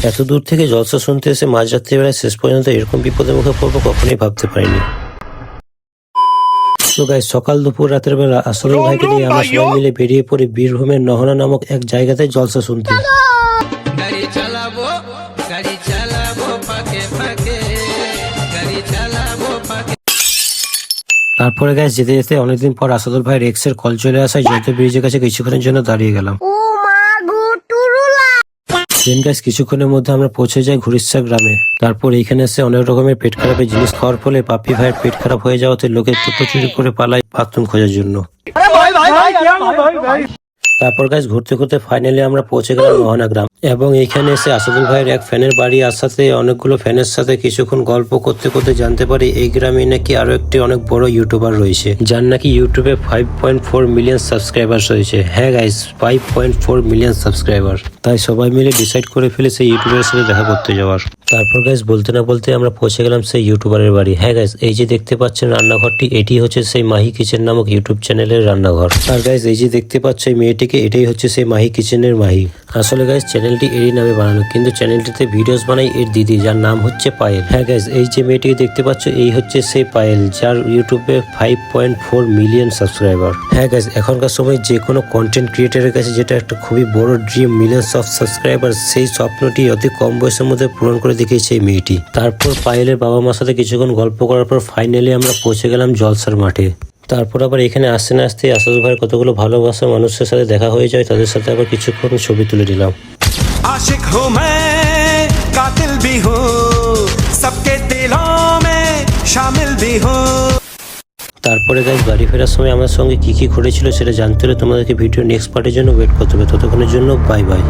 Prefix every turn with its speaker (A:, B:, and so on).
A: এত দূর থেকে জলসা শুনতে এসে মাঝরাত্রি বেলায় শেষ পর্যন্ত এরকম বিপদের মুখে পড়বো কখনোই ভাবতে পারিনি। তো গাইস, সকাল দুপুর রাতের বেলা আসলুল ভাইকে নিয়ে আমরা সবাই মিলে বেরিয়ে পড়ি বীরভূমের নহনা নামক এক জায়গাতে জলসা শুনতে। তারপরে গাইস যেতে যেতে অনেকদিন পর আসাদুল ভাই রেক্সের কল চলে আসায় জয়দেব ব্রিজের কাছে কিছুক্ষণের জন্য দাঁড়িয়ে গেলাম। দেন গাইস কিছুক্ষণের মধ্যে আমরা পৌঁছে যাই ঘুরিচ্ছা গ্রামে। তারপর এইখানে এসে অনেক রকমের পেট খারাপের জিনিস খাওয়ার ফলে পাপি ভাইয়ের পেট খারাপ হয়ে যাওয়াতে লোকে চুরি করে পালায় বাথরুম খোঁজার জন্য। তারপর গাইস ঘুরতে ঘুরতে ফাইনালি আমরা পৌঁছে গেলাম নহনা গ্রাম এবং এইখানে এসে আসাদুল ভাইয়ের এক ফ্যানের বাড়ি আসাতে অনেকগুলো ফ্যানের সাথে কিছুক্ষণ গল্প করতে করতে জানতে পারি এই গ্রামে নাকি আরো একটি অনেক বড় ইউটিউবার রয়েছে, যার নাকি ইউটিউবে 5.4 মিলিয়ন সাবস্ক্রাইবার রয়েছে। হ্যাঁ গাইস, 5.4 মিলিয়ন সাবস্ক্রাইবার। তাই সবাই মিলে ডিসাইড করে ফেলে সেই ইউটিউবের সাথে দেখা করতে যাওয়ার। তারপর গাইস বলতে না বলতে আমরা পৌঁছে গেলাম সেই ইউটিউবারের বাড়ি। হ্যাঁ গাইস, এই যে দেখতে পাচ্ছেন রান্নাঘরটি, এটি হচ্ছে সেই মাহি কিচেন নামক ইউটিউব চ্যানেলের রান্নাঘর। আর গাইস এই যে দেখতে পাচ্ছ এই মেয়েটিকে, এটাই হচ্ছে সেই মাহি কিচেনের মাহি। আসলে গাইস চ্যানেলটি এরই নামে বানানো, কিন্তু চ্যানেলটিতে ভিডিওস বানাই এর দিদি, যার নাম হচ্ছে পায়েল। হ্যাঁ গাইস, এই যে মেয়েটিকে দেখতে পাচ্ছ এই হচ্ছে সেই পায়েল, যার ইউটিউবে 5.4 মিলিয়ন সাবস্ক্রাইবার। হ্যাঁ গাইস, এখনকার সময় যে কোনো কন্টেন্ট ক্রিয়েটারের কাছে যেটা একটা খুবই বড় ড্রিম, মিলিয়ন্স অফ সাবস্ক্রাইবার, সেই স্বপ্নটি অতি কম বয়সের মধ্যে পূরণ করে দেখিয়েছে এই মেয়েটি। তারপর পায়েলের বাবা মার সাথে কিছুক্ষণ গল্প করার পর ফাইনালি আমরা পৌঁছে গেলাম জলসার মাঠে। তারপর আবার এখানে আসতে না আসতে আসাদুল ভাইয়ের কতগুলো ভালোবাসা মানুষের সাথে দেখা হয়ে যায়, তাদের সাথে আবার কিছুক্ষণ ছবি তুলে নিলাম।
B: आशिक हूँ मैं, कातिल भी हूँ, सबके दिलों में शामिल भी हूँ।
A: তারপরে গাইস বাড়ি ফেরার সময় আমার সঙ্গে কি কি ঘটেছিল সেটা জানতে হলে তোমাদেরকে ভিডিও নেক্সট পার্টের জন্য ওয়েট করতে হবে। ততক্ষণের জন্য বাই বাই।